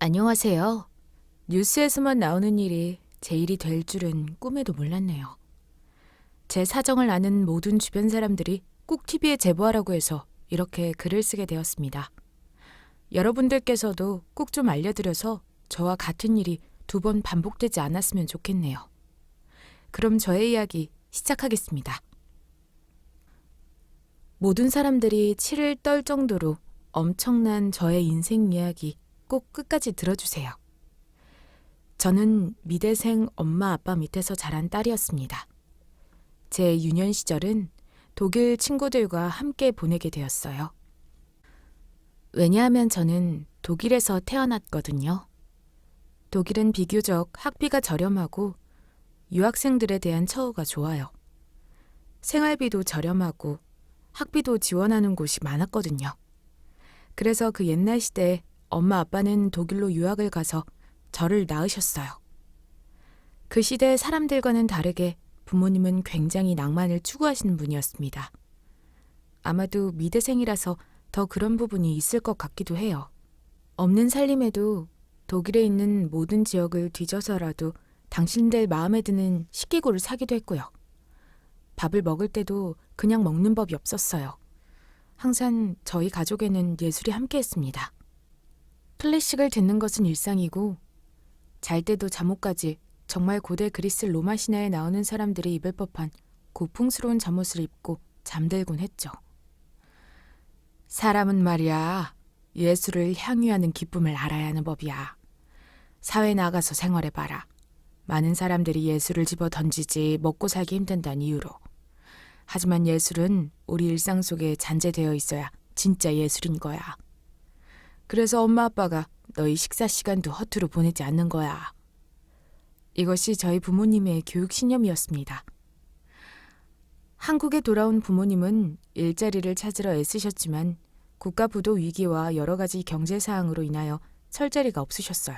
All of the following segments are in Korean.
안녕하세요. 뉴스에서만 나오는 일이 제 일이 될 줄은 꿈에도 몰랐네요. 제 사정을 아는 모든 주변 사람들이 꼭 TV에 제보하라고 해서 이렇게 글을 쓰게 되었습니다. 여러분들께서도 꼭 좀 알려드려서 저와 같은 일이 2번 반복되지 않았으면 좋겠네요. 그럼 저의 이야기 시작하겠습니다. 모든 사람들이 치를 떨 정도로 엄청난 저의 인생 이야기 꼭 끝까지 들어주세요. 저는 미대생 엄마 아빠 밑에서 자란 딸이었습니다. 제 유년 시절은 독일 친구들과 함께 보내게 되었어요. 왜냐하면 저는 독일에서 태어났거든요. 독일은 비교적 학비가 저렴하고 유학생들에 대한 처우가 좋아요. 생활비도 저렴하고 학비도 지원하는 곳이 많았거든요. 그래서 그 옛날 시대에 엄마 아빠는 독일로 유학을 가서 저를 낳으셨어요. 그 시대 사람들과는 다르게 부모님은 굉장히 낭만을 추구하시는 분이었습니다. 아마도 미대생이라서 더 그런 부분이 있을 것 같기도 해요. 없는 살림에도 독일에 있는 모든 지역을 뒤져서라도 당신들 마음에 드는 식기구를 사기도 했고요. 밥을 먹을 때도 그냥 먹는 법이 없었어요. 항상 저희 가족에는 예술이 함께했습니다. 클래식을 듣는 것은 일상이고 잘 때도 잠옷까지 정말 고대 그리스 로마 신화에 나오는 사람들이 입을 법한 고풍스러운 잠옷을 입고 잠들곤 했죠. 사람은 말이야, 예술을 향유하는 기쁨을 알아야 하는 법이야. 사회에 나가서 생활해봐라. 많은 사람들이 예술을 집어 던지지 먹고 살기 힘든다는 이유로. 하지만 예술은 우리 일상 속에 잔재되어 있어야 진짜 예술인 거야. 그래서 엄마 아빠가 너희 식사 시간도 허투루 보내지 않는 거야. 이것이 저희 부모님의 교육 신념이었습니다. 한국에 돌아온 부모님은 일자리를 찾으러 애쓰셨지만 국가 부도 위기와 여러 가지 경제 사항으로 인하여 설 자리가 없으셨어요.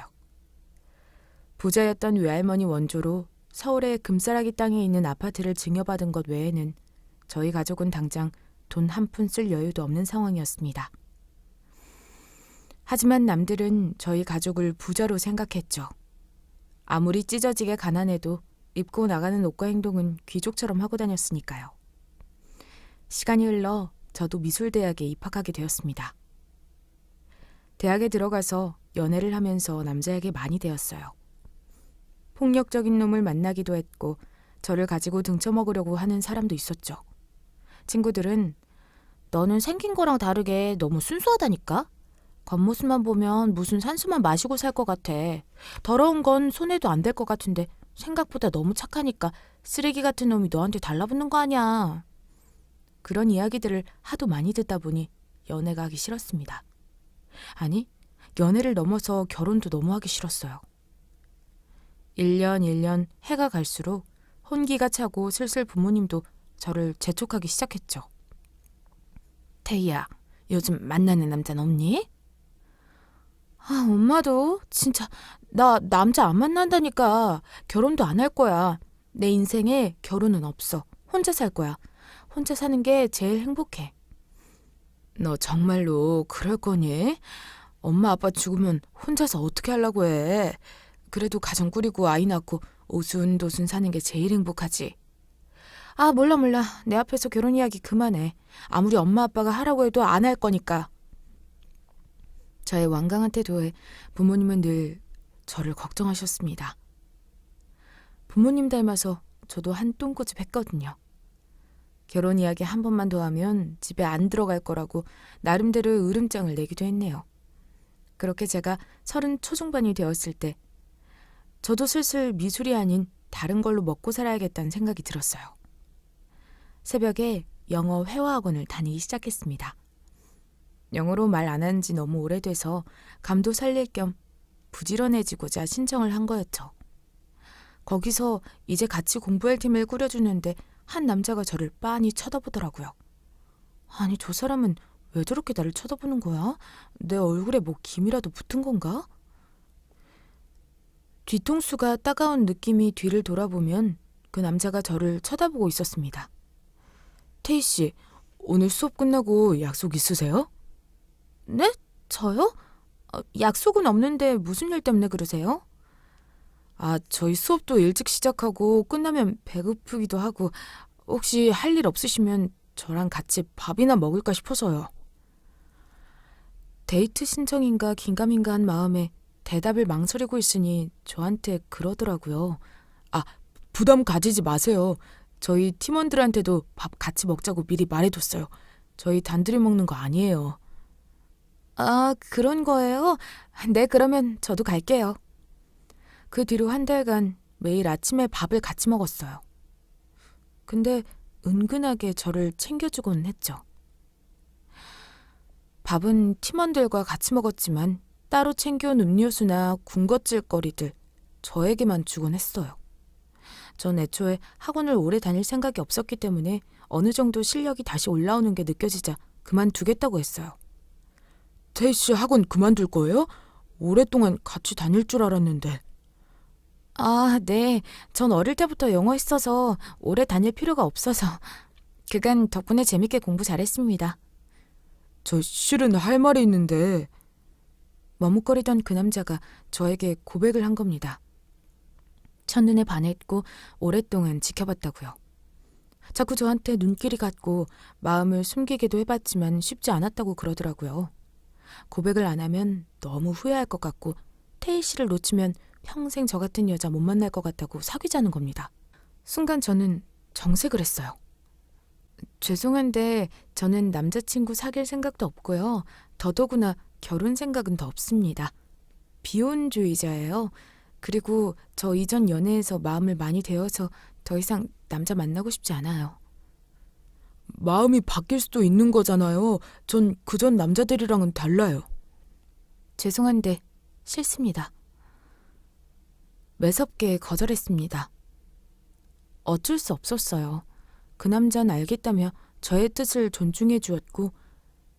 부자였던 외할머니 원조로 서울의 금싸라기 땅에 있는 아파트를 증여받은 것 외에는 저희 가족은 당장 돈 한 푼 쓸 여유도 없는 상황이었습니다. 하지만 남들은 저희 가족을 부자로 생각했죠. 아무리 찢어지게 가난해도 입고 나가는 옷과 행동은 귀족처럼 하고 다녔으니까요. 시간이 흘러 저도 미술대학에 입학하게 되었습니다. 대학에 들어가서 연애를 하면서 남자에게 많이 되었어요. 폭력적인 놈을 만나기도 했고 저를 가지고 등쳐먹으려고 하는 사람도 있었죠. 친구들은 너는 생긴 거랑 다르게 너무 순수하다니까? 겉모습만 보면 무슨 산수만 마시고 살 것 같아. 더러운 건 손해도 안 될 것 같은데 생각보다 너무 착하니까 쓰레기 같은 놈이 너한테 달라붙는 거 아니야. 그런 이야기들을 하도 많이 듣다 보니 연애가 하기 싫었습니다. 아니, 연애를 넘어서 결혼도 너무 하기 싫었어요. 1년 해가 갈수록 혼기가 차고 슬슬 부모님도 저를 재촉하기 시작했죠. 태희야, 요즘 만나는 남자는 없니? 아, 엄마도 진짜 나 남자 안 만난다니까. 결혼도 안 할 거야. 내 인생에 결혼은 없어. 혼자 살 거야. 혼자 사는 게 제일 행복해. 너 정말로 그럴 거니? 엄마 아빠 죽으면 혼자서 어떻게 하려고 해? 그래도 가정 꾸리고 아이 낳고 오순도순 사는 게 제일 행복하지. 아, 몰라. 내 앞에서 결혼 이야기 그만해. 아무리 엄마 아빠가 하라고 해도 안 할 거니까. 저의 완강한 태도에 부모님은 늘 저를 걱정하셨습니다. 부모님 닮아서 저도 한 똥꼬집 했거든요. 결혼 이야기 한 번만 더 하면 집에 안 들어갈 거라고 나름대로 으름장을 내기도 했네요. 그렇게 제가 30 초중반이 되었을 때 저도 슬슬 미술이 아닌 다른 걸로 먹고 살아야겠다는 생각이 들었어요. 새벽에 영어 회화학원을 다니기 시작했습니다. 영어로 말 안 한 지 너무 오래돼서 감도 살릴 겸 부지런해지고자 신청을 한 거였죠. 거기서 이제 같이 공부할 팀을 꾸려주는데 한 남자가 저를 빤히 쳐다보더라고요. 아니, 저 사람은 왜 저렇게 나를 쳐다보는 거야? 내 얼굴에 뭐 김이라도 붙은 건가? 뒤통수가 따가운 느낌이 뒤를 돌아보면 그 남자가 저를 쳐다보고 있었습니다. 태희 씨, 오늘 수업 끝나고 약속 있으세요? 네? 저요? 약속은 없는데 무슨 일 때문에 그러세요? 저희 수업도 일찍 시작하고 끝나면 배고프기도 하고 혹시 할 일 없으시면 저랑 같이 밥이나 먹을까 싶어서요. 데이트 신청인가 긴가민가 한 마음에 대답을 망설이고 있으니 저한테 그러더라고요. 부담 가지지 마세요. 저희 팀원들한테도 밥 같이 먹자고 미리 말해뒀어요. 저희 단둘이 먹는 거 아니에요. 그런 거예요? 네, 그러면 저도 갈게요. 그 뒤로 한 달간 매일 아침에 밥을 같이 먹었어요. 근데 은근하게 저를 챙겨주곤 했죠. 밥은 팀원들과 같이 먹었지만 따로 챙겨온 음료수나 군것질거리들 저에게만 주곤 했어요. 전 애초에 학원을 오래 다닐 생각이 없었기 때문에 어느 정도 실력이 다시 올라오는 게 느껴지자 그만두겠다고 했어요. 태희 씨 학원 그만둘 거예요? 오랫동안 같이 다닐 줄 알았는데. 네. 전 어릴 때부터 영어 했어서 오래 다닐 필요가 없어서. 그간 덕분에 재밌게 공부 잘했습니다. 저 실은 할 말이 있는데. 머뭇거리던 그 남자가 저에게 고백을 한 겁니다. 첫눈에 반했고 오랫동안 지켜봤다고요. 자꾸 저한테 눈길이 갔고 마음을 숨기기도 해봤지만 쉽지 않았다고 그러더라고요. 고백을 안 하면 너무 후회할 것 같고 태희 씨를 놓치면 평생 저 같은 여자 못 만날 것 같다고 사귀자는 겁니다. 순간 저는 정색을 했어요. 죄송한데 저는 남자친구 사귈 생각도 없고요. 더더구나 결혼 생각은 더 없습니다. 비혼주의자예요. 그리고 저 이전 연애에서 마음을 많이 데워서 더 이상 남자 만나고 싶지 않아요. 마음이 바뀔 수도 있는 거잖아요. 전 그전 남자들이랑은 달라요. 죄송한데 싫습니다. 매섭게 거절했습니다. 어쩔 수 없었어요. 그 남자는 알겠다며 저의 뜻을 존중해 주었고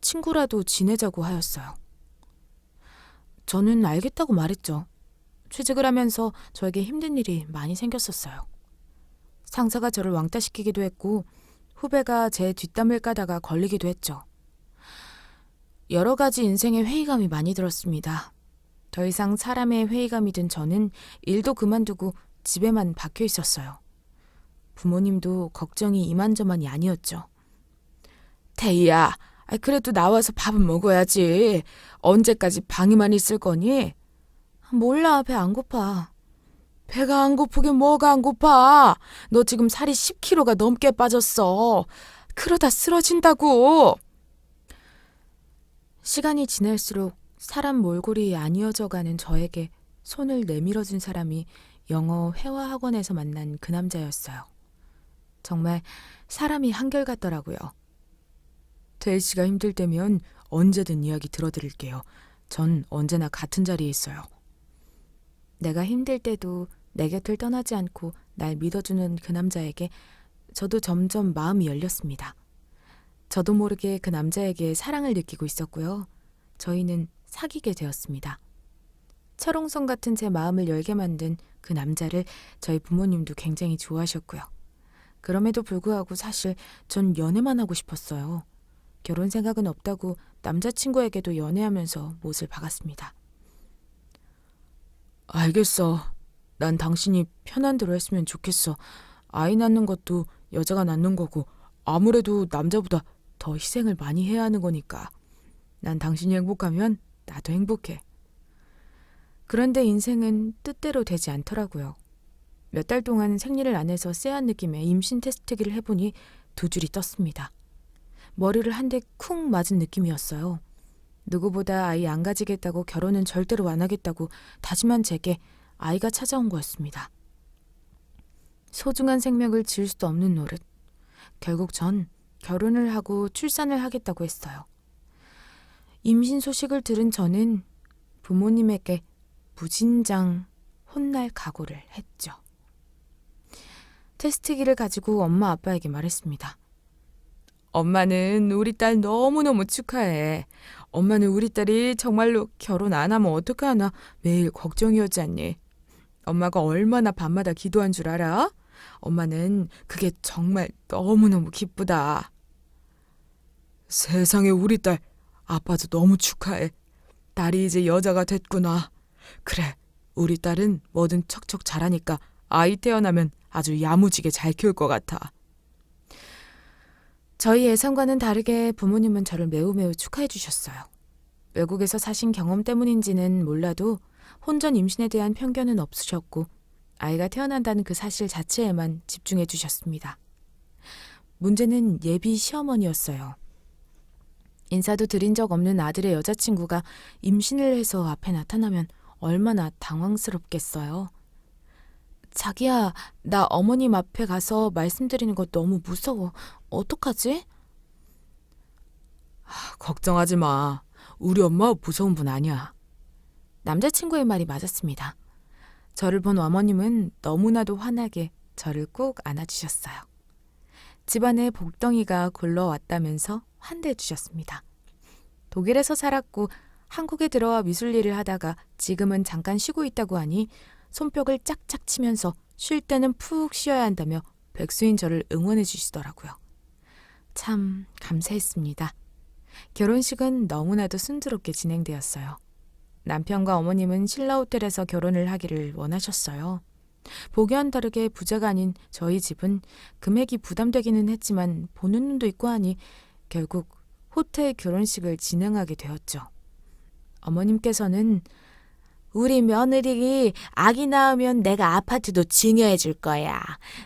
친구라도 지내자고 하였어요. 저는 알겠다고 말했죠. 취직을 하면서 저에게 힘든 일이 많이 생겼었어요. 상사가 저를 왕따시키기도 했고 후배가 제 뒷담을 까다가 걸리기도 했죠. 여러 가지 인생에 회의감이 많이 들었습니다. 더 이상 사람의 회의감이 든 저는 일도 그만두고 집에만 박혀 있었어요. 부모님도 걱정이 이만저만이 아니었죠. 태희야, 그래도 나와서 밥은 먹어야지. 언제까지 방에만 있을 거니? 몰라, 배 안 고파. 배가 안 고프긴 뭐가 안 고파. 너 지금 살이 10kg가 넘게 빠졌어. 그러다 쓰러진다고. 시간이 지날수록 사람 몰골이 안 이어져가는 저에게 손을 내밀어준 사람이 영어 회화학원에서 만난 그 남자였어요. 정말 사람이 한결같더라고요. 태희 씨가 힘들 때면 언제든 이야기 들어드릴게요. 전 언제나 같은 자리에 있어요. 내가 힘들 때도 내 곁을 떠나지 않고 날 믿어주는 그 남자에게 저도 점점 마음이 열렸습니다. 저도 모르게 그 남자에게 사랑을 느끼고 있었고요. 저희는 사귀게 되었습니다. 철옹성 같은 제 마음을 열게 만든 그 남자를 저희 부모님도 굉장히 좋아하셨고요. 그럼에도 불구하고 사실 전 연애만 하고 싶었어요. 결혼 생각은 없다고 남자친구에게도 연애하면서 못을 박았습니다. 알겠어. 난 당신이 편한 대로 했으면 좋겠어. 아이 낳는 것도 여자가 낳는 거고 아무래도 남자보다 더 희생을 많이 해야 하는 거니까. 난 당신이 행복하면 나도 행복해. 그런데 인생은 뜻대로 되지 않더라고요. 몇 달 동안 생리를 안 해서 쎄한 느낌의 임신 테스트기를 해보니 두 줄이 떴습니다. 머리를 한 대 쿵 맞은 느낌이었어요. 누구보다 아이 안 가지겠다고 결혼은 절대로 안 하겠다고 다짐한 제게 아이가 찾아온 거였습니다. 소중한 생명을 지을 수도 없는 노릇. 결국 전 결혼을 하고 출산을 하겠다고 했어요. 임신 소식을 들은 저는 부모님에게 무진장 혼날 각오를 했죠. 테스트기를 가지고 엄마 아빠에게 말했습니다. 엄마는 우리 딸 너무너무 축하해. 엄마는 우리 딸이 정말로 결혼 안 하면 어떡하나 매일 걱정이었지 않니? 엄마가 얼마나 밤마다 기도한 줄 알아? 엄마는 그게 정말 너무너무 기쁘다. 세상에 우리 딸 아빠도 너무 축하해. 딸이 이제 여자가 됐구나. 그래, 우리 딸은 뭐든 척척 잘하니까 아이 태어나면 아주 야무지게 잘 키울 것 같아. 저희 예상과는 다르게 부모님은 저를 매우 축하해 주셨어요. 외국에서 사신 경험 때문인지는 몰라도 혼전 임신에 대한 편견은 없으셨고 아이가 태어난다는 그 사실 자체에만 집중해 주셨습니다. 문제는 예비 시어머니였어요. 인사도 드린 적 없는 아들의 여자친구가 임신을 해서 앞에 나타나면 얼마나 당황스럽겠어요. 자기야, 나 어머님 앞에 가서 말씀드리는 거 너무 무서워. 어떡하지? 걱정하지 마. 우리 엄마 무서운 분 아니야. 남자친구의 말이 맞았습니다. 저를 본 어머님은 너무나도 환하게 저를 꼭 안아주셨어요. 집안에 복덩이가 굴러왔다면서 환대해 주셨습니다. 독일에서 살았고 한국에 들어와 미술 일을 하다가 지금은 잠깐 쉬고 있다고 하니 손뼉을 짝짝 치면서 쉴 때는 푹 쉬어야 한다며 백수인 저를 응원해 주시더라고요. 참 감사했습니다. 결혼식은 너무나도 순조롭게 진행되었어요. 남편과 어머님은 신라 호텔에서 결혼을 하기를 원하셨어요. 보기와는 다르게 부자가 아닌 저희 집은 금액이 부담되기는 했지만 보는 눈도 있고 하니 결국 호텔 결혼식을 진행하게 되었죠. 어머님께서는 우리 며느리 아기 낳으면 내가 아파트도 증여해 줄 거야.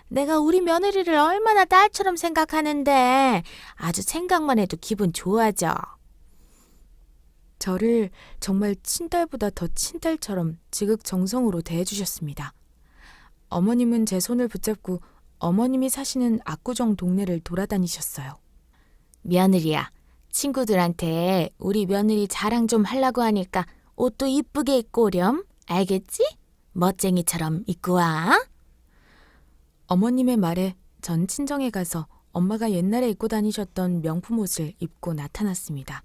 내가 우리 며느리를 얼마나 딸처럼 생각하는데 아주 생각만 해도 기분 좋아져. 저를 정말 친딸보다 더 친딸처럼 지극정성으로 대해주셨습니다. 어머님은 제 손을 붙잡고 어머님이 사시는 압구정 동네를 돌아다니셨어요. 며느리야, 친구들한테 우리 며느리 자랑 좀 하려고 하니까 옷도 이쁘게 입고 오렴. 알겠지? 멋쟁이처럼 입고 와. 어머님의 말에 전 친정에 가서 엄마가 옛날에 입고 다니셨던 명품 옷을 입고 나타났습니다.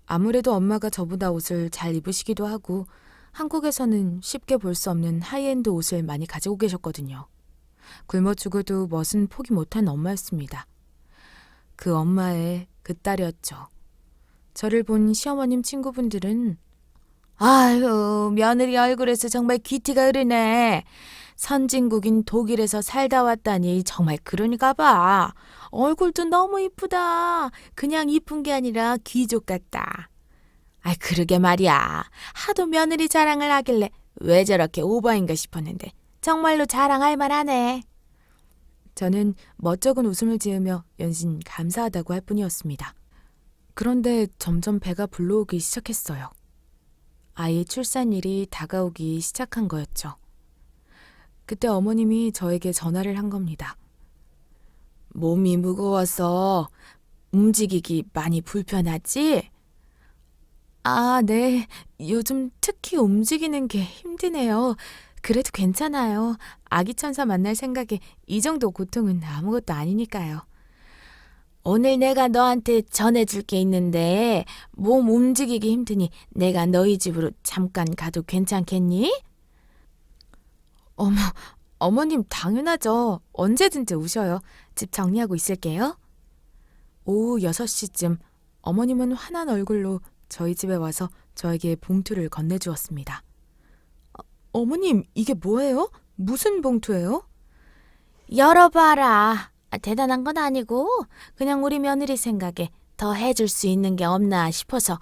아무래도 엄마가 저보다 옷을 잘 입으시기도 하고 한국에서는 쉽게 볼 수 없는 하이엔드 옷을 많이 가지고 계셨거든요. 굶어 죽어도 멋은 포기 못한 엄마였습니다. 그 엄마의 그 딸이었죠. 저를 본 시어머님 친구분들은 아유, 며느리 얼굴에서 정말 귀티가 흐르네. 선진국인 독일에서 살다 왔다니 정말 그러니까 봐. 얼굴도 너무 이쁘다. 그냥 이쁜 게 아니라 귀족 같다. 아이, 그러게 말이야. 하도 며느리 자랑을 하길래 왜 저렇게 오버인가 싶었는데 정말로 자랑할 만하네. 저는 멋쩍은 웃음을 지으며 연신 감사하다고 할 뿐이었습니다. 그런데 점점 배가 불러오기 시작했어요. 아이 출산일이 다가오기 시작한 거였죠. 그때 어머님이 저에게 전화를 한 겁니다. 몸이 무거워서 움직이기 많이 불편하지? 아, 네. 요즘 특히 움직이는 게 힘드네요. 그래도 괜찮아요. 아기 천사 만날 생각에 이 정도 고통은 아무것도 아니니까요. 오늘 내가 너한테 전해줄 게 있는데 몸 움직이기 힘드니 내가 너희 집으로 잠깐 가도 괜찮겠니? 어머님 당연하죠. 언제든지 오셔요. 집 정리하고 있을게요. 오후 6시쯤 어머님은 환한 얼굴로 저희 집에 와서 저에게 봉투를 건네주었습니다. 어머님, 이게 뭐예요? 무슨 봉투예요? 열어봐라. 대단한 건 아니고 그냥 우리 며느리 생각에 더 해줄 수 있는 게 없나 싶어서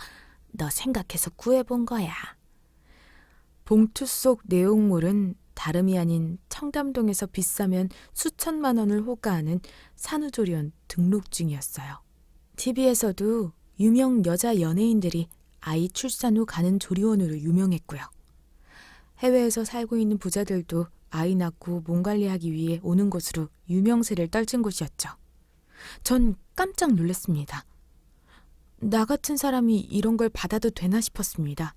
너 생각해서 구해본 거야. 봉투 속 내용물은 다름이 아닌 청담동에서 비싸면 수천만 원을 호가하는 산후조리원 등록증이었어요. TV에서도 유명 여자 연예인들이 아이 출산 후 가는 조리원으로 유명했고요. 해외에서 살고 있는 부자들도 아이 낳고 몸 관리하기 위해 오는 곳으로 유명세를 떨친 곳이었죠. 전 깜짝 놀랐습니다. 나 같은 사람이 이런 걸 받아도 되나 싶었습니다.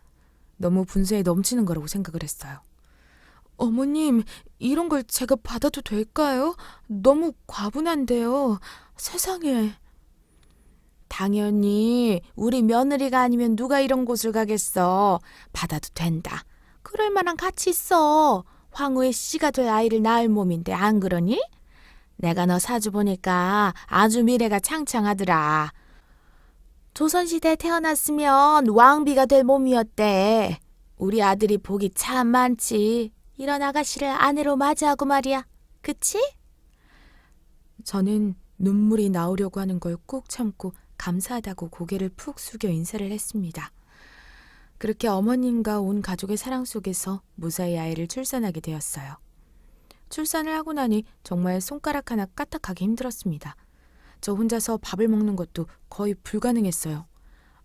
너무 분수에 넘치는 거라고 생각을 했어요. 어머님, 이런 걸 제가 받아도 될까요? 너무 과분한데요. 세상에. 당연히 우리 며느리가 아니면 누가 이런 곳을 가겠어. 받아도 된다. 그럴 만한 가치 있어. 황후의 씨가 될 아이를 낳을 몸인데 안 그러니? 내가 너 사주 보니까 아주 미래가 창창하더라. 조선시대에 태어났으면 왕비가 될 몸이었대. 우리 아들이 복이 참 많지. 이런 아가씨를 아내로 맞이하고 말이야. 그치? 저는 눈물이 나오려고 하는 걸 꾹 참고 감사하다고 고개를 푹 숙여 인사를 했습니다. 그렇게 어머님과 온 가족의 사랑 속에서 무사히 아이를 출산하게 되었어요. 출산을 하고 나니 정말 손가락 하나 까딱하기 힘들었습니다. 저 혼자서 밥을 먹는 것도 거의 불가능했어요.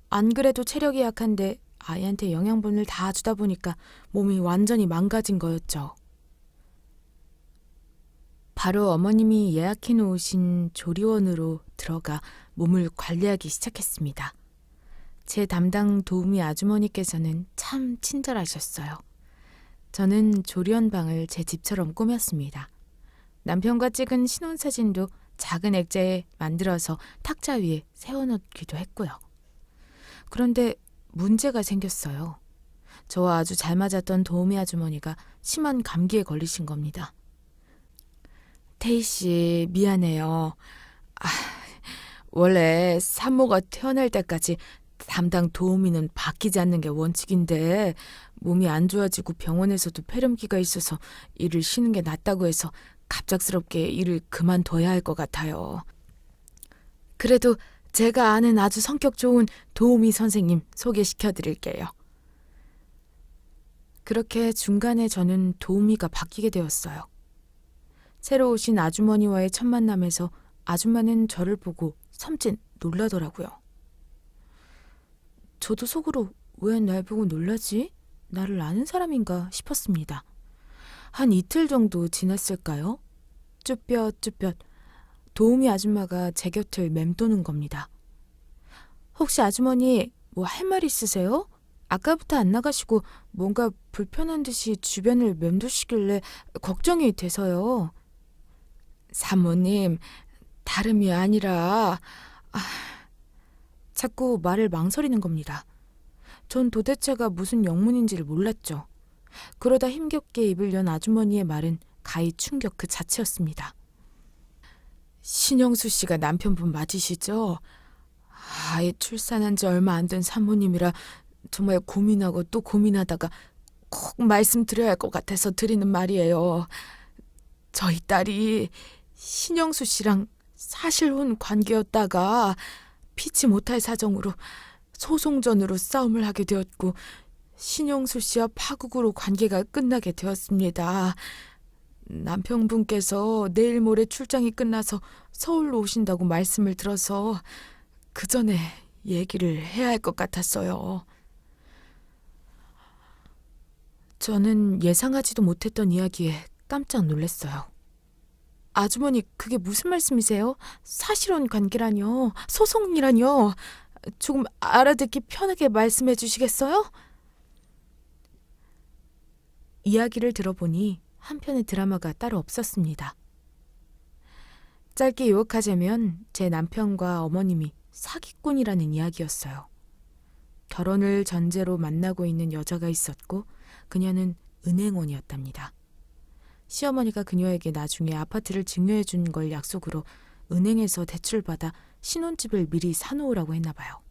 안 그래도 체력이 약한데 아이한테 영양분을 다 주다 보니까 몸이 완전히 망가진 거였죠. 바로 어머님이 예약해 놓으신 조리원으로 들어가 몸을 관리하기 시작했습니다. 제 담당 도우미 아주머니께서는 참 친절하셨어요. 저는 조리원 방을 제 집처럼 꾸몄습니다. 남편과 찍은 신혼사진도 작은 액자에 만들어서 탁자 위에 세워놓기도 했고요. 그런데 문제가 생겼어요. 저와 아주 잘 맞았던 도우미 아주머니가 심한 감기에 걸리신 겁니다. 태희 씨, 미안해요. 원래 산모가 태어날 때까지 담당 도우미는 바뀌지 않는 게 원칙인데 몸이 안 좋아지고 병원에서도 폐렴기가 있어서 일을 쉬는 게 낫다고 해서 갑작스럽게 일을 그만둬야 할 것 같아요. 그래도 제가 아는 아주 성격 좋은 도우미 선생님 소개시켜드릴게요. 그렇게 중간에 저는 도우미가 바뀌게 되었어요. 새로 오신 아주머니와의 첫 만남에서 아줌마는 저를 보고 섬찟 놀라더라고요. 저도 속으로 왜 날 보고 놀라지? 나를 아는 사람인가 싶었습니다. 한 이틀 정도 지났을까요? 쭈뼛쭈뼛 도우미 아줌마가 제 곁을 맴도는 겁니다. 혹시 아주머니 뭐 할 말 있으세요? 아까부터 안 나가시고 뭔가 불편한 듯이 주변을 맴도시길래 걱정이 돼서요. 사모님, 다름이 아니라... 자꾸 말을 망설이는 겁니다. 전 도대체가 무슨 영문인지를 몰랐죠. 그러다 힘겹게 입을 연 아주머니의 말은 가히 충격 그 자체였습니다. 신영수 씨가 남편분 맞으시죠? 아이 출산한 지 얼마 안 된 사모님이라 정말 고민하고 또 고민하다가 꼭 말씀드려야 할 것 같아서 드리는 말이에요. 저희 딸이 신영수 씨랑 사실혼 관계였다가 피치 못할 사정으로 소송전으로 싸움을 하게 되었고 신영수 씨와 파국으로 관계가 끝나게 되었습니다. 남편분께서 내일 모레 출장이 끝나서 서울로 오신다고 말씀을 들어서 그 전에 얘기를 해야 할 것 같았어요. 저는 예상하지도 못했던 이야기에 깜짝 놀랐어요. 아주머니, 그게 무슨 말씀이세요? 사실혼 관계라뇨? 소송이라뇨? 조금 알아듣기 편하게 말씀해 주시겠어요? 이야기를 들어보니 한편의 드라마가 따로 없었습니다. 짧게 요약하자면 제 남편과 어머님이 사기꾼이라는 이야기였어요. 결혼을 전제로 만나고 있는 여자가 있었고 그녀는 은행원이었답니다. 시어머니가 그녀에게 나중에 아파트를 증여해 준 걸 약속으로 은행에서 대출을 받아 신혼집을 미리 사놓으라고 했나 봐요.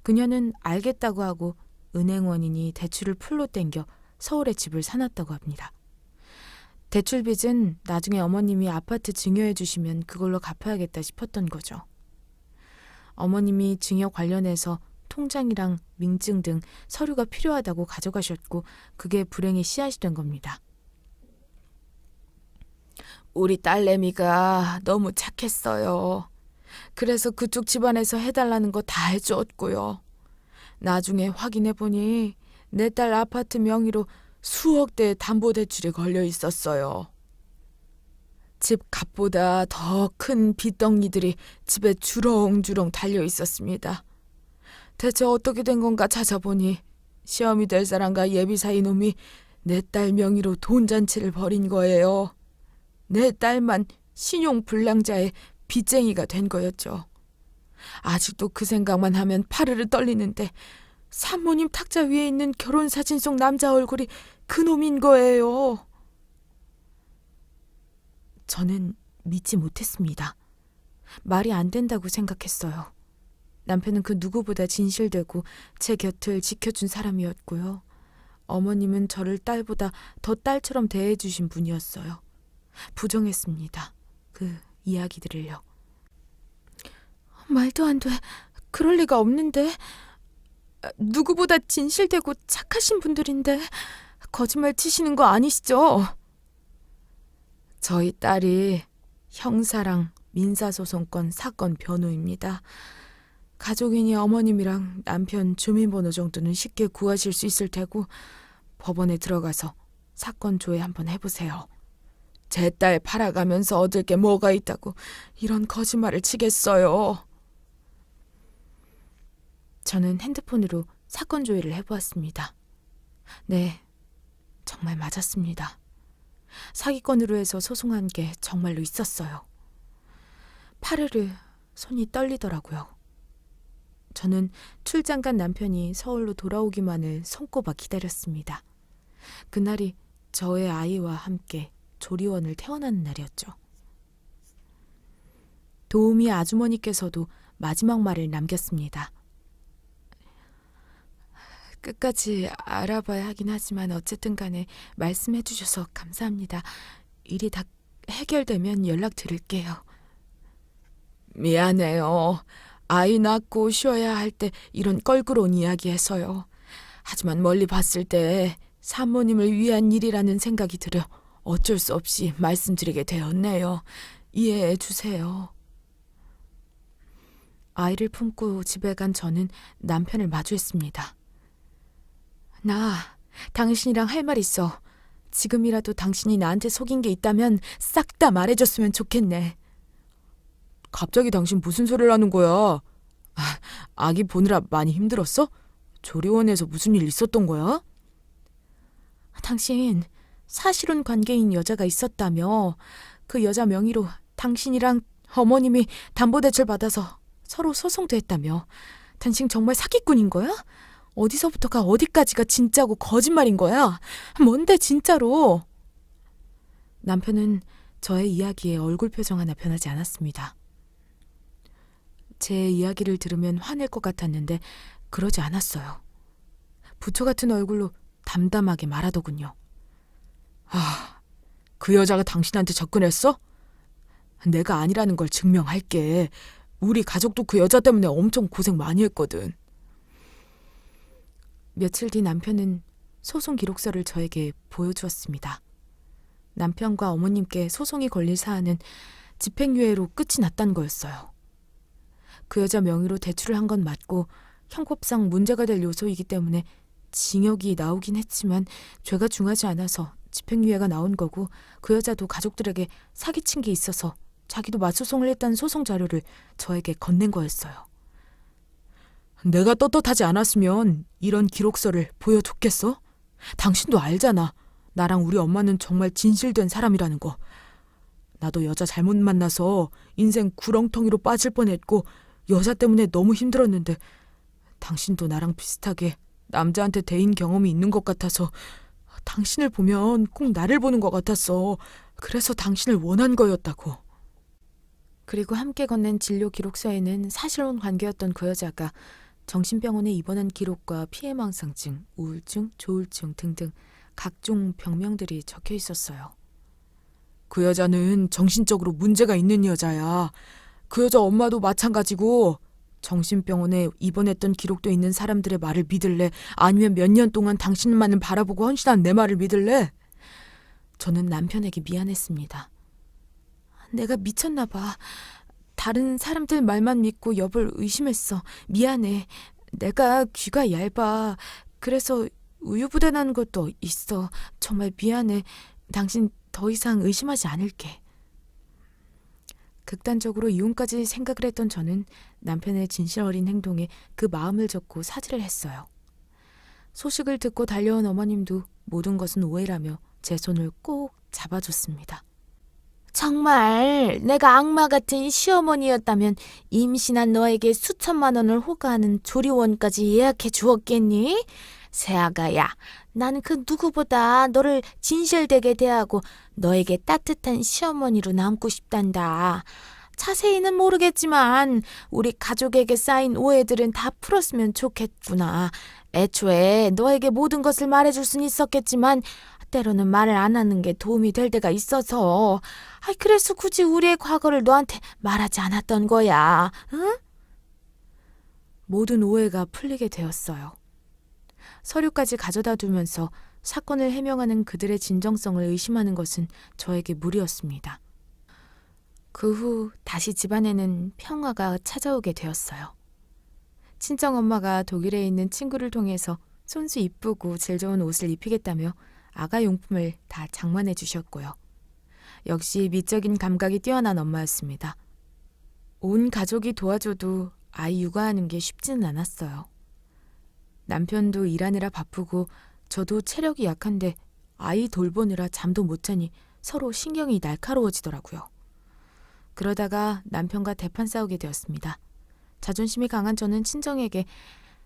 그녀는 알겠다고 하고 은행원인이 대출을 풀로 땡겨 서울에 집을 사놨다고 합니다. 대출 빚은 나중에 어머님이 아파트 증여해 주시면 그걸로 갚아야겠다 싶었던 거죠. 어머님이 증여 관련해서 통장이랑 민증 등 서류가 필요하다고 가져가셨고 그게 불행의 씨앗이 된 겁니다. 우리 딸내미가 너무 착했어요. 그래서 그쪽 집안에서 해달라는 거 다 해줬고요. 나중에 확인해보니 내 딸 아파트 명의로 수억 대의 담보대출이 걸려 있었어요. 집 값보다 더 큰 빚덩이들이 집에 주렁주렁 달려 있었습니다. 대체 어떻게 된 건가 찾아보니 시어미 될 사람과 예비사이 놈이 내 딸 명의로 돈잔치를 벌인 거예요. 내 딸만 신용불량자의 빚쟁이가 된 거였죠. 아직도 그 생각만 하면 파르르 떨리는데 산모님 탁자 위에 있는 결혼사진 속 남자 얼굴이 그놈인 거예요. 저는 믿지 못했습니다. 말이 안 된다고 생각했어요. 남편은 그 누구보다 진실되고 제 곁을 지켜준 사람이었고요. 어머님은 저를 딸보다 더 딸처럼 대해주신 분이었어요. 부정했습니다. 그 이야기들을요. 말도 안 돼. 그럴 리가 없는데. 누구보다 진실되고 착하신 분들인데 거짓말 치시는 거 아니시죠? 저희 딸이 형사랑 민사소송권 사건 변호입니다. 가족이니 어머님이랑 남편 주민번호 정도는 쉽게 구하실 수 있을 테고 법원에 들어가서 사건 조회 한번 해보세요. 제 딸 팔아가면서 얻을 게 뭐가 있다고 이런 거짓말을 치겠어요. 저는 핸드폰으로 사건 조회를 해보았습니다. 네, 정말 맞았습니다. 사기건으로 해서 소송한 게 정말로 있었어요. 파르르 손이 떨리더라고요. 저는 출장 간 남편이 서울로 돌아오기만을 손꼽아 기다렸습니다. 그날이 저의 아이와 함께 조리원을 퇴원하는 날이었죠. 도우미 아주머니께서도 마지막 말을 남겼습니다. 끝까지 알아봐야 하긴 하지만 어쨌든 간에 말씀해 주셔서 감사합니다. 일이 다 해결되면 연락드릴게요. 미안해요. 아이 낳고 쉬어야 할 때 이런 껄끄러운 이야기해서요. 하지만 멀리 봤을 때 사모님을 위한 일이라는 생각이 들어 어쩔 수 없이 말씀드리게 되었네요. 이해해 주세요. 아이를 품고 집에 간 저는 남편을 마주했습니다. 나 당신이랑 할 말 있어. 지금이라도 당신이 나한테 속인 게 있다면 싹 다 말해줬으면 좋겠네. 갑자기 당신 무슨 소리를 하는 거야? 아기 보느라 많이 힘들었어? 조리원에서 무슨 일 있었던 거야? 당신 사실혼 관계인 여자가 있었다며. 그 여자 명의로 당신이랑 어머님이 담보대출 받아서 서로 소송도 했다며. 당신 정말 사기꾼인 거야? 어디서부터가 어디까지가 진짜고 거짓말인 거야? 뭔데 진짜로? 남편은 저의 이야기에 얼굴 표정 하나 변하지 않았습니다. 제 이야기를 들으면 화낼 것 같았는데 그러지 않았어요. 부처 같은 얼굴로 담담하게 말하더군요. 그 여자가 당신한테 접근했어? 내가 아니라는 걸 증명할게. 우리 가족도 그 여자 때문에 엄청 고생 많이 했거든. 며칠 뒤 남편은 소송 기록서를 저에게 보여주었습니다. 남편과 어머님께 소송이 걸릴 사안은 집행유예로 끝이 났다는 거였어요. 그 여자 명의로 대출을 한 건 맞고 형법상 문제가 될 요소이기 때문에 징역이 나오긴 했지만 죄가 중하지 않아서 집행유예가 나온 거고, 그 여자도 가족들에게 사기친 게 있어서 자기도 맞소송을 했다는 소송 자료를 저에게 건넨 거였어요. 내가 떳떳하지 않았으면 이런 기록서를 보여줬겠어? 당신도 알잖아. 나랑 우리 엄마는 정말 진실된 사람이라는 거. 나도 여자 잘못 만나서 인생 구렁텅이로 빠질 뻔했고 여자 때문에 너무 힘들었는데 당신도 나랑 비슷하게 남자한테 대인 경험이 있는 것 같아서 당신을 보면 꼭 나를 보는 것 같았어. 그래서 당신을 원한 거였다고. 그리고 함께 건넨 진료 기록서에는 사실혼 관계였던 그 여자가 정신병원에 입원한 기록과 피해망상증, 우울증, 조울증 등등 각종 병명들이 적혀 있었어요. 그 여자는 정신적으로 문제가 있는 여자야. 그 여자 엄마도 마찬가지고. 정신병원에 입원했던 기록도 있는 사람들의 말을 믿을래? 아니면 몇 년 동안 당신만을 바라보고 헌신한 내 말을 믿을래? 저는 남편에게 미안했습니다. 내가 미쳤나 봐. 다른 사람들 말만 믿고 여보를 의심했어. 미안해. 내가 귀가 얇아. 그래서 우유부단한 것도 있어. 정말 미안해. 당신 더 이상 의심하지 않을게. 극단적으로 이혼까지 생각을 했던 저는 남편의 진실 어린 행동에 그 마음을 접고 사죄를 했어요. 소식을 듣고 달려온 어머님도 모든 것은 오해라며 제 손을 꼭 잡아줬습니다. 정말 내가 악마 같은 시어머니였다면 임신한 너에게 수천만 원을 호가하는 조리원까지 예약해 주었겠니? 새아가야, 나는 그 누구보다 너를 진실되게 대하고 너에게 따뜻한 시어머니로 남고 싶단다. 자세히는 모르겠지만 우리 가족에게 쌓인 오해들은 다 풀었으면 좋겠구나. 애초에 너에게 모든 것을 말해줄 순 있었겠지만 때로는 말을 안 하는 게 도움이 될 때가 있어서 그래서 굳이 우리의 과거를 너한테 말하지 않았던 거야. 응? 모든 오해가 풀리게 되었어요. 서류까지 가져다 두면서 사건을 해명하는 그들의 진정성을 의심하는 것은 저에게 무리였습니다. 그 후 다시 집안에는 평화가 찾아오게 되었어요. 친정엄마가 독일에 있는 친구를 통해서 손수 이쁘고 질 좋은 옷을 입히겠다며 아가 용품을 다 장만해 주셨고요. 역시 미적인 감각이 뛰어난 엄마였습니다. 온 가족이 도와줘도 아이 육아하는 게 쉽지는 않았어요. 남편도 일하느라 바쁘고 저도 체력이 약한데 아이 돌보느라 잠도 못 자니 서로 신경이 날카로워지더라고요. 그러다가 남편과 대판 싸우게 되었습니다. 자존심이 강한 저는 친정에게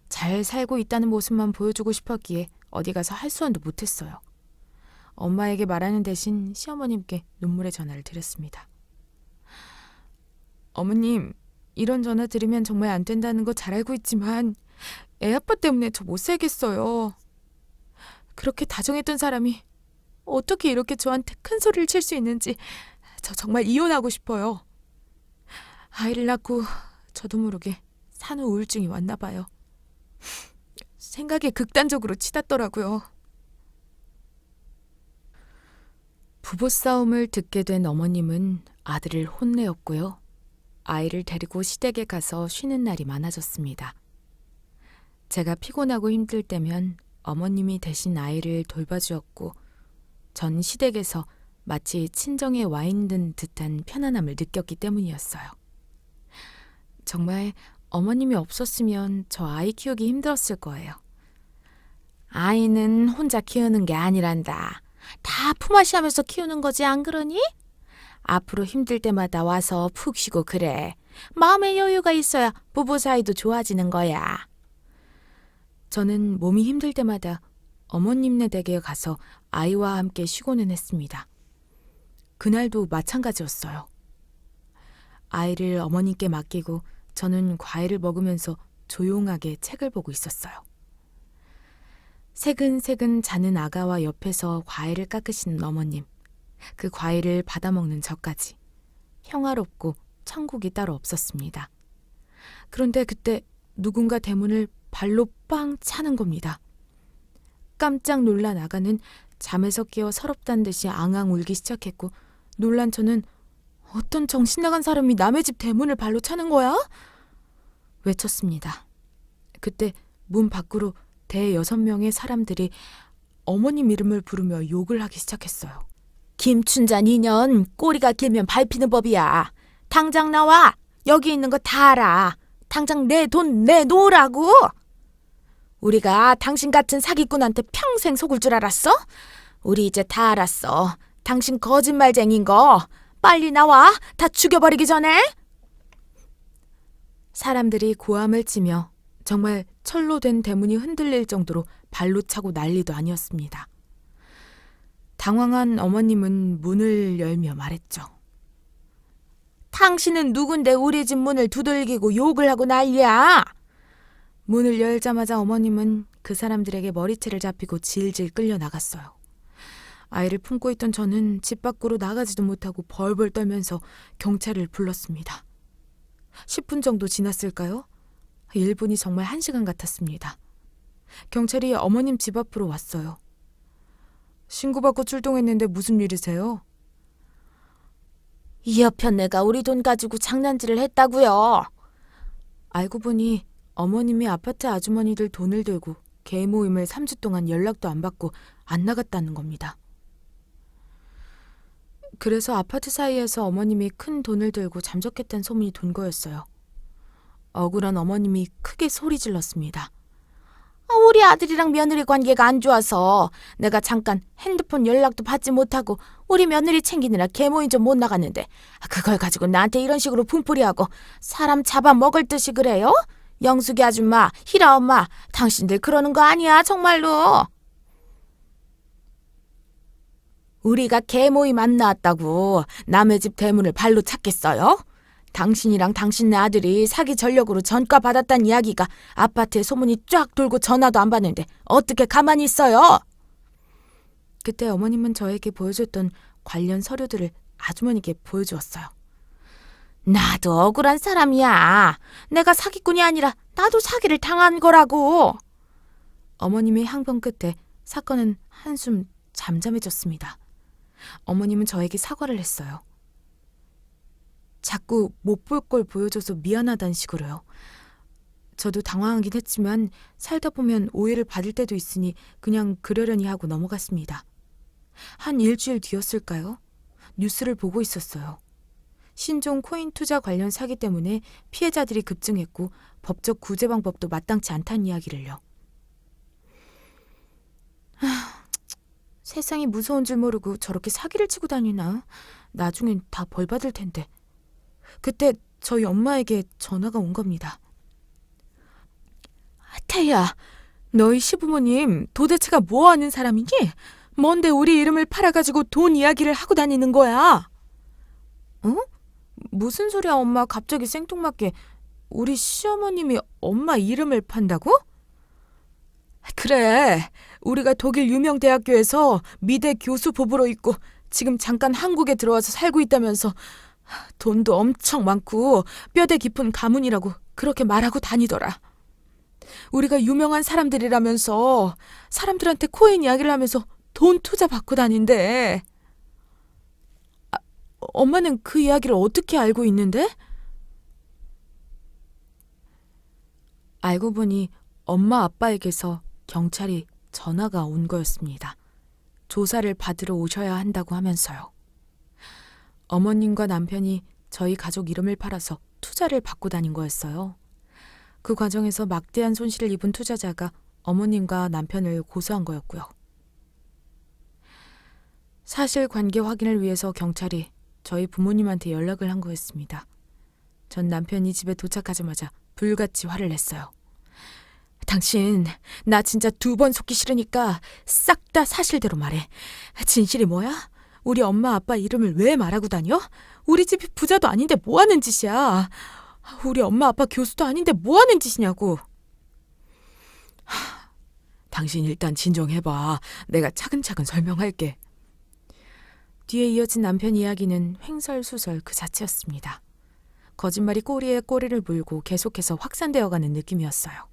잘 살고 있다는 모습만 보여주고 싶었기에 어디 가서 할수원도 못했어요. 엄마에게 말하는 대신 시어머님께 눈물의 전화를 드렸습니다. 어머님, 이런 전화 드리면 정말 안 된다는 거 잘 알고 있지만 애 아빠 때문에 저 못 살겠어요. 그렇게 다정했던 사람이 어떻게 이렇게 저한테 큰 소리를 칠 수 있는지 저 정말 이혼하고 싶어요. 아이를 낳고 저도 모르게 산후 우울증이 왔나 봐요. 생각이 극단적으로 치닫더라고요. 부부싸움을 듣게 된 어머님은 아들을 혼내었고요. 아이를 데리고 시댁에 가서 쉬는 날이 많아졌습니다. 제가 피곤하고 힘들 때면 어머님이 대신 아이를 돌봐주었고 전 시댁에서 마치 친정에 와 있는 듯한 편안함을 느꼈기 때문이었어요. 정말 어머님이 없었으면 저 아이 키우기 힘들었을 거예요. 아이는 혼자 키우는 게 아니란다. 다 품앗이하면서 키우는 거지 안 그러니? 앞으로 힘들 때마다 와서 푹 쉬고 그래. 마음의 여유가 있어야 부부 사이도 좋아지는 거야. 저는 몸이 힘들 때마다 어머님네 댁에 가서 아이와 함께 쉬고는 했습니다. 그날도 마찬가지였어요. 아이를 어머님께 맡기고 저는 과일을 먹으면서 조용하게 책을 보고 있었어요. 새근새근 자는 아가와 옆에서 과일을 깎으시는 어머님, 그 과일을 받아먹는 저까지 평화롭고 천국이 따로 없었습니다. 그런데 그때 누군가 대문을 발로 빵 차는 겁니다. 깜짝 놀란 아가는 잠에서 깨어 서럽다는 듯이 앙앙 울기 시작했고 놀란 저는 어떤 정신 나간 사람이 남의 집 대문을 발로 차는 거야? 외쳤습니다. 그때 문 밖으로 대여섯 명의 사람들이 어머님 이름을 부르며 욕을 하기 시작했어요. 김춘자 니년 꼬리가 길면 밟히는 법이야. 당장 나와. 여기 있는 거 다 알아. 당장 내 돈 내놓으라고. 우리가 당신 같은 사기꾼한테 평생 속을 줄 알았어? 우리 이제 다 알았어. 당신 거짓말쟁인 거. 빨리 나와. 다 죽여버리기 전에. 사람들이 고함을 치며 정말 철로 된 대문이 흔들릴 정도로 발로 차고 난리도 아니었습니다. 당황한 어머님은 문을 열며 말했죠. 당신은 누군데 우리 집 문을 두들기고 욕을 하고 난리야? 문을 열자마자 어머님은 그 사람들에게 머리채를 잡히고 질질 끌려 나갔어요. 아이를 품고 있던 저는 집 밖으로 나가지도 못하고 벌벌 떨면서 경찰을 불렀습니다. 10분 정도 지났을까요? 1분이 정말 1시간 같았습니다. 경찰이 어머님 집 앞으로 왔어요. 신고받고 출동했는데 무슨 일이세요? 이 여편네가 우리 돈 가지고 장난질을 했다고요. 알고 보니 어머님이 아파트 아주머니들 돈을 들고 개 모임을 3주 동안 연락도 안 받고 안 나갔다는 겁니다. 그래서 아파트 사이에서 어머님이 큰 돈을 들고 잠적했다는 소문이 돈 거였어요. 억울한 어머님이 크게 소리 질렀습니다. 우리 아들이랑 며느리 관계가 안 좋아서 내가 잠깐 핸드폰 연락도 받지 못하고 우리 며느리 챙기느라 개모임 좀 못 나갔는데 그걸 가지고 나한테 이런 식으로 분풀이하고 사람 잡아먹을 듯이 그래요? 영숙이 아줌마, 희라 엄마, 당신들 그러는 거 아니야 정말로. 우리가 개모임 안 나왔다고 남의 집 대문을 발로 찼겠어요? 당신이랑 당신네 아들이 사기 전력으로 전가 받았다는 이야기가 아파트에 소문이 쫙 돌고 전화도 안 받는데 어떻게 가만히 있어요? 그때 어머님은 저에게 보여줬던 관련 서류들을 아주머니께 보여주었어요. 나도 억울한 사람이야. 내가 사기꾼이 아니라 나도 사기를 당한 거라고. 어머님의 항변 끝에 사건은 한숨 잠잠해졌습니다. 어머님은 저에게 사과를 했어요. 자꾸 못 볼 걸 보여줘서 미안하다는 식으로요. 저도 당황하긴 했지만 살다 보면 오해를 받을 때도 있으니 그냥 그러려니 하고 넘어갔습니다. 한 일주일 뒤였을까요? 뉴스를 보고 있었어요. 신종 코인 투자 관련 사기 때문에 피해자들이 급증했고 법적 구제 방법도 마땅치 않다는 이야기를요. 세상이 무서운 줄 모르고 저렇게 사기를 치고 다니나? 나중엔 다 벌 받을 텐데. 그때 저희 엄마에게 전화가 온 겁니다. 태희야, 너희 시부모님 도대체가 뭐 하는 사람이니? 뭔데 우리 이름을 팔아가지고 돈 이야기를 하고 다니는 거야? 어? 무슨 소리야, 엄마. 갑자기 생뚱맞게. 우리 시어머님이 엄마 이름을 판다고? 그래, 우리가 독일 유명 대학교에서 미대 교수 부부로 있고 지금 잠깐 한국에 들어와서 살고 있다면서 돈도 엄청 많고 뼈대 깊은 가문이라고 그렇게 말하고 다니더라. 우리가 유명한 사람들이라면서 사람들한테 코인 이야기를 하면서 돈 투자 받고 다닌대. 엄마는 그 이야기를 어떻게 알고 있는데? 알고 보니 엄마 아빠에게서 경찰이 전화가 온 거였습니다. 조사를 받으러 오셔야 한다고 하면서요. 어머님과 남편이 저희 가족 이름을 팔아서 투자를 받고 다닌 거였어요. 그 과정에서 막대한 손실을 입은 투자자가 어머님과 남편을 고소한 거였고요. 사실관계 확인을 위해서 경찰이 저희 부모님한테 연락을 한 거였습니다. 전 남편이 집에 도착하자마자 불같이 화를 냈어요. 당신, 나 진짜 2번 속기 싫으니까 싹 다 사실대로 말해. 진실이 뭐야? 우리 엄마 아빠 이름을 왜 말하고 다녀? 우리 집이 부자도 아닌데 뭐 하는 짓이야? 우리 엄마 아빠 교수도 아닌데 뭐 하는 짓이냐고. 당신 일단 진정해봐. 내가 차근차근 설명할게. 뒤에 이어진 남편 이야기는 횡설수설 그 자체였습니다. 거짓말이 꼬리에 꼬리를 물고 계속해서 확산되어가는 느낌이었어요.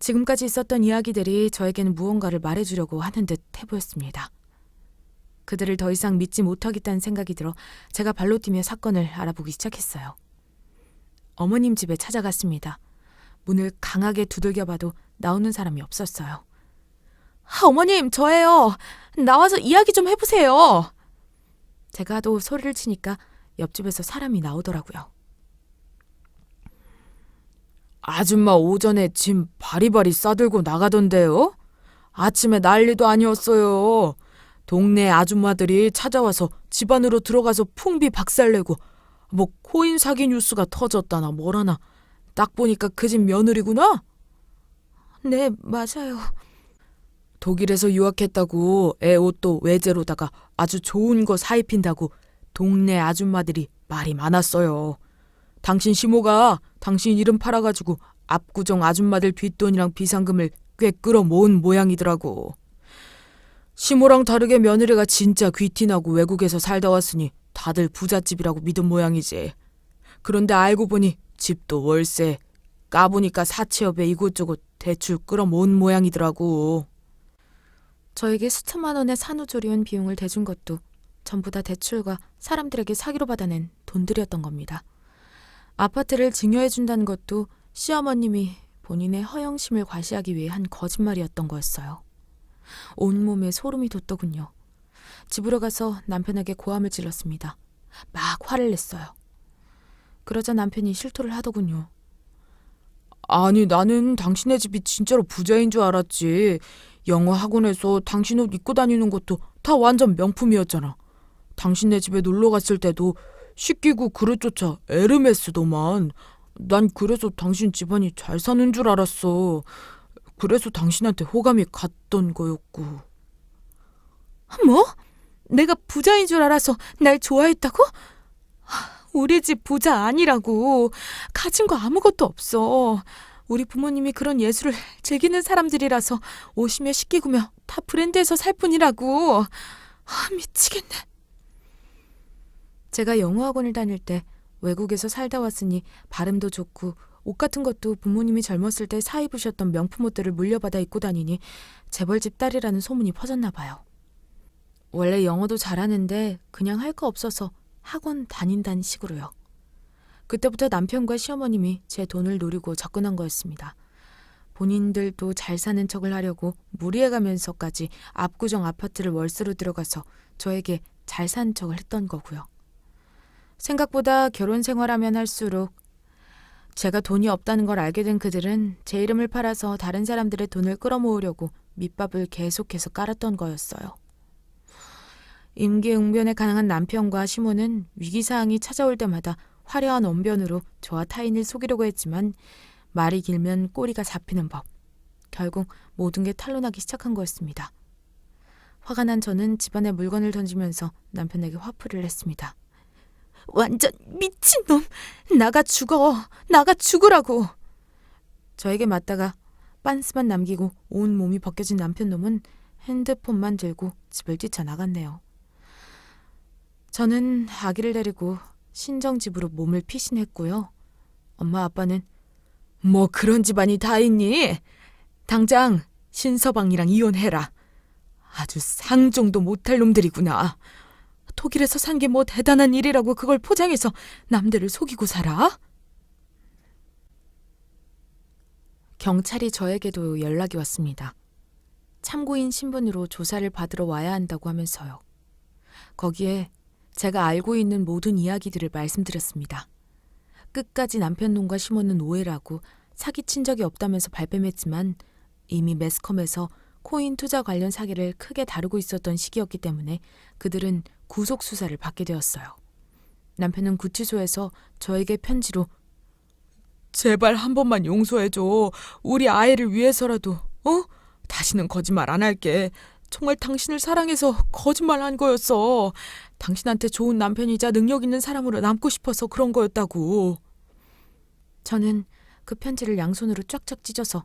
지금까지 있었던 이야기들이 저에게는 무언가를 말해주려고 하는 듯 해보였습니다. 그들을 더 이상 믿지 못하겠다는 생각이 들어 제가 발로 뛰며 사건을 알아보기 시작했어요. 어머님 집에 찾아갔습니다. 문을 강하게 두들겨봐도 나오는 사람이 없었어요. 어머님, 저예요. 나와서 이야기 좀 해보세요. 제가 하도 소리를 치니까 옆집에서 사람이 나오더라고요. 아줌마 오전에 짐 바리바리 싸들고 나가던데요? 아침에 난리도 아니었어요. 동네 아줌마들이 찾아와서 집 안으로 들어가서 풍비 박살내고 뭐 코인 사기 뉴스가 터졌다나 뭐라나. 딱 보니까 그 집 며느리구나? 네, 맞아요. 독일에서 유학했다고 애 옷도 외제로다가 아주 좋은 거 사입힌다고 동네 아줌마들이 말이 많았어요. 당신 시모가 당신 이름 팔아가지고 압구정 아줌마들 뒷돈이랑 비상금을 꽤 끌어모은 모양이더라고. 시모랑 다르게 며느리가 진짜 귀티나고 외국에서 살다 왔으니 다들 부잣집이라고 믿은 모양이지. 그런데 알고 보니 집도 월세, 까보니까 사채업에 이곳저곳 대출 끌어모은 모양이더라고. 저에게 수천만 원의 산후조리원 비용을 대준 것도 전부 다 대출과 사람들에게 사기로 받아낸 돈들이었던 겁니다. 아파트를 증여해준다는 것도 시어머님이 본인의 허영심을 과시하기 위해 한 거짓말이었던 거였어요. 온몸에 소름이 돋더군요. 집으로 가서 남편에게 고함을 질렀습니다. 막 화를 냈어요. 그러자 남편이 실토를 하더군요. 아니, 나는 당신네 집이 진짜로 부자인 줄 알았지. 영어 학원에서 당신 옷 입고 다니는 것도 다 완전 명품이었잖아. 당신네 집에 놀러 갔을 때도 식기구 그릇조차 에르메스더만. 난 그래서 당신 집안이 잘 사는 줄 알았어. 그래서 당신한테 호감이 갔던 거였고. 뭐? 내가 부자인 줄 알아서 날 좋아했다고? 우리 집 부자 아니라고. 가진 거 아무것도 없어. 우리 부모님이 그런 예술을 즐기는 사람들이라서 옷이며 식기구며 다 브랜드에서 살 뿐이라고. 미치겠네. 제가 영어학원을 다닐 때 외국에서 살다 왔으니 발음도 좋고 옷 같은 것도 부모님이 젊었을 때 사 입으셨던 명품 옷들을 물려받아 입고 다니니 재벌집 딸이라는 소문이 퍼졌나 봐요. 원래 영어도 잘하는데 그냥 할 거 없어서 학원 다닌다는 식으로요. 그때부터 남편과 시어머님이 제 돈을 노리고 접근한 거였습니다. 본인들도 잘 사는 척을 하려고 무리해가면서까지 압구정 아파트를 월세로 들어가서 저에게 잘 사는 척을 했던 거고요. 생각보다 결혼 생활하면 할수록 제가 돈이 없다는 걸 알게 된 그들은 제 이름을 팔아서 다른 사람들의 돈을 끌어모으려고 밑밥을 계속해서 깔았던 거였어요. 임기응변에 가능한 남편과 시모는 위기사항이 찾아올 때마다 화려한 언변으로 저와 타인을 속이려고 했지만 말이 길면 꼬리가 잡히는 법. 결국 모든 게 탄로나기 시작한 거였습니다. 화가 난 저는 집안에 물건을 던지면서 남편에게 화풀이를 했습니다. 완전 미친놈! 나가 죽어! 나가 죽으라고! 저에게 맞다가 빤스만 남기고 온 몸이 벗겨진 남편놈은 핸드폰만 들고 집을 뛰쳐나갔네요. 저는 아기를 데리고 친정집으로 몸을 피신했고요. 엄마 아빠는 뭐 그런 집안이 다 있니? 당장 신서방이랑 이혼해라. 아주 상종도 못할 놈들이구나. 독일에서 산 게 뭐 대단한 일이라고 그걸 포장해서 남들을 속이고 살아? 경찰이 저에게도 연락이 왔습니다. 참고인 신분으로 조사를 받으러 와야 한다고 하면서요. 거기에 제가 알고 있는 모든 이야기들을 말씀드렸습니다. 끝까지 남편놈과 시모는 오해라고 사기친 적이 없다면서 발뺌했지만 이미 매스컴에서 코인 투자 관련 사기를 크게 다루고 있었던 시기였기 때문에 그들은 구속 수사를 받게 되었어요. 남편은 구치소에서 저에게 편지로 제발 한 번만 용서해줘. 우리 아이를 위해서라도. 다시는 거짓말 안 할게. 정말 당신을 사랑해서 거짓말한 거였어. 당신한테 좋은 남편이자 능력 있는 사람으로 남고 싶어서 그런 거였다고. 저는 그 편지를 양손으로 쫙쫙 찢어서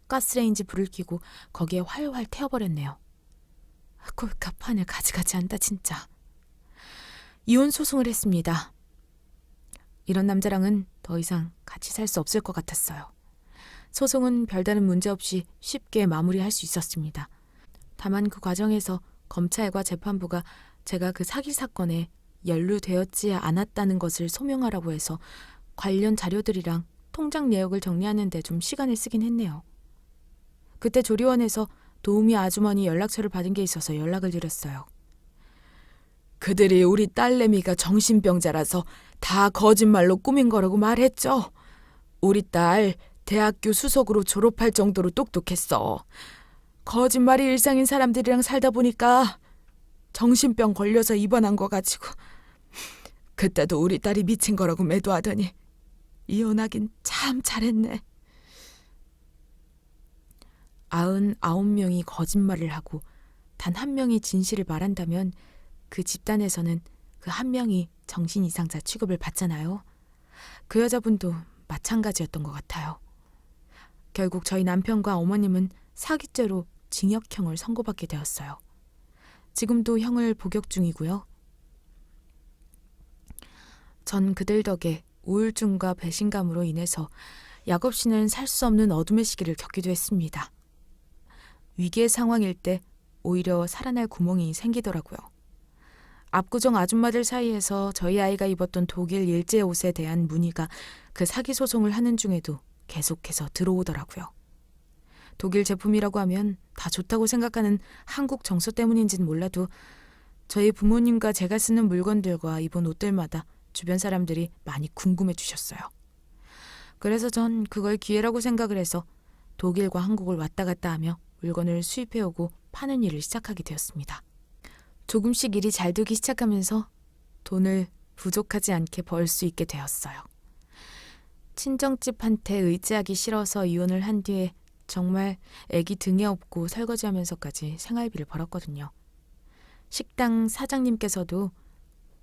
가스레인지 불을 켜고 거기에 활활 태워버렸네요. 꼴값 판을 가지가지 한다 진짜. 이혼 소송을 했습니다. 이런 남자랑은 더 이상 같이 살 수 없을 것 같았어요. 소송은 별다른 문제 없이 쉽게 마무리할 수 있었습니다. 다만 그 과정에서 검찰과 재판부가 제가 그 사기 사건에 연루되었지 않았다는 것을 소명하라고 해서 관련 자료들이랑 통장 내역을 정리하는 데 좀 시간을 쓰긴 했네요. 그때 조리원에서 도우미 아주머니 연락처를 받은 게 있어서 연락을 드렸어요. 그들이 우리 딸내미가 정신병자라서 다 거짓말로 꾸민 거라고 말했죠. 우리 딸 대학교 수석으로 졸업할 정도로 똑똑했어. 거짓말이 일상인 사람들이랑 살다 보니까 정신병 걸려서 입원한 거 가지고 그때도 우리 딸이 미친 거라고 매도하더니 이혼하긴 참 잘했네. 99명이 거짓말을 하고 단 한 명이 진실을 말한다면 그 집단에서는 그 한 명이 정신 이상자 취급을 받잖아요. 그 여자분도 마찬가지였던 것 같아요. 결국 저희 남편과 어머님은 사기죄로 징역형을 선고받게 되었어요. 지금도 형을 복역 중이고요. 전 그들 덕에 우울증과 배신감으로 인해서 약 없이는 살 수 없는 어둠의 시기를 겪기도 했습니다. 위기의 상황일 때 오히려 살아날 구멍이 생기더라고요. 압구정 아줌마들 사이에서 저희 아이가 입었던 독일 일제 옷에 대한 문의가 그 사기 소송을 하는 중에도 계속해서 들어오더라고요. 독일 제품이라고 하면 다 좋다고 생각하는 한국 정서 때문인지는 몰라도 저희 부모님과 제가 쓰는 물건들과 입은 옷들마다 주변 사람들이 많이 궁금해 주셨어요. 그래서 전 그걸 기회라고 생각을 해서 독일과 한국을 왔다 갔다 하며 물건을 수입해오고 파는 일을 시작하게 되었습니다. 조금씩 일이 잘 되기 시작하면서 돈을 부족하지 않게 벌 수 있게 되었어요. 친정집한테 의지하기 싫어서 이혼을 한 뒤에 정말 애기 등에 업고 설거지하면서까지 생활비를 벌었거든요. 식당 사장님께서도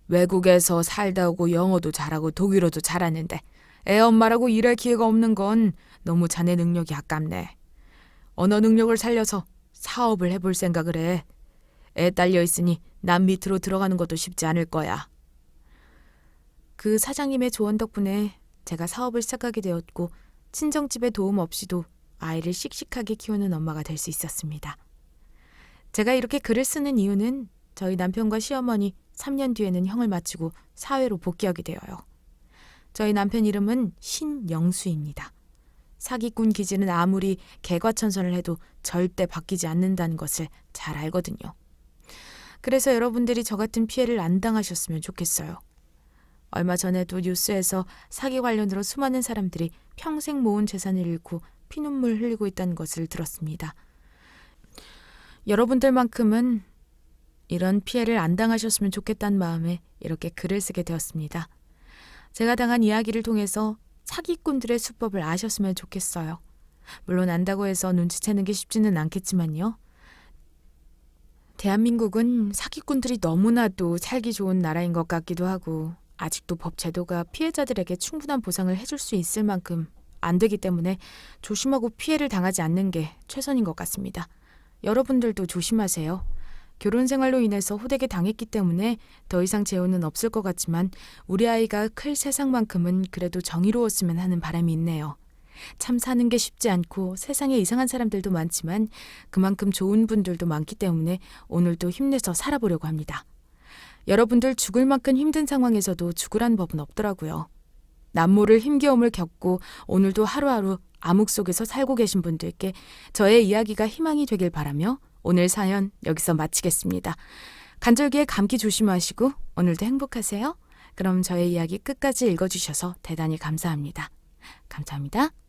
외국에서 살다 오고 영어도 잘하고 독일어도 잘하는데 애 엄마라고 일할 기회가 없는 건 너무 자네 능력이 아깝네. 언어 능력을 살려서 사업을 해볼 생각을 해. 애 딸려 있으니 남 밑으로 들어가는 것도 쉽지 않을 거야. 그 사장님의 조언 덕분에 제가 사업을 시작하게 되었고 친정집의 도움 없이도 아이를 씩씩하게 키우는 엄마가 될 수 있었습니다. 제가 이렇게 글을 쓰는 이유는 저희 남편과 시어머니 3년 뒤에는 형을 마치고 사회로 복귀하게 되어요. 저희 남편 이름은 신영수입니다. 사기꾼 기질은 아무리 개과천선을 해도 절대 바뀌지 않는다는 것을 잘 알거든요. 그래서 여러분들이 저 같은 피해를 안 당하셨으면 좋겠어요. 얼마 전에도 뉴스에서 사기 관련으로 수많은 사람들이 평생 모은 재산을 잃고 피눈물 흘리고 있다는 것을 들었습니다. 여러분들만큼은 이런 피해를 안 당하셨으면 좋겠다는 마음에 이렇게 글을 쓰게 되었습니다. 제가 당한 이야기를 통해서 사기꾼들의 수법을 아셨으면 좋겠어요. 물론 안다고 해서 눈치채는 게 쉽지는 않겠지만요. 대한민국은 사기꾼들이 너무나도 살기 좋은 나라인 것 같기도 하고 아직도 법 제도가 피해자들에게 충분한 보상을 해줄 수 있을 만큼 안 되기 때문에 조심하고 피해를 당하지 않는 게 최선인 것 같습니다. 여러분들도 조심하세요. 결혼 생활로 인해서 호되게 당했기 때문에 더 이상 재혼은 없을 것 같지만 우리 아이가 클 세상만큼은 그래도 정의로웠으면 하는 바람이 있네요. 참 사는 게 쉽지 않고 세상에 이상한 사람들도 많지만 그만큼 좋은 분들도 많기 때문에 오늘도 힘내서 살아보려고 합니다. 여러분들 죽을 만큼 힘든 상황에서도 죽으란 법은 없더라고요. 남모를 힘겨움을 겪고 오늘도 하루하루 암흑 속에서 살고 계신 분들께 저의 이야기가 희망이 되길 바라며 오늘 사연 여기서 마치겠습니다. 간절기에 감기 조심하시고 오늘도 행복하세요. 그럼 저의 이야기 끝까지 읽어주셔서 대단히 감사합니다. 감사합니다.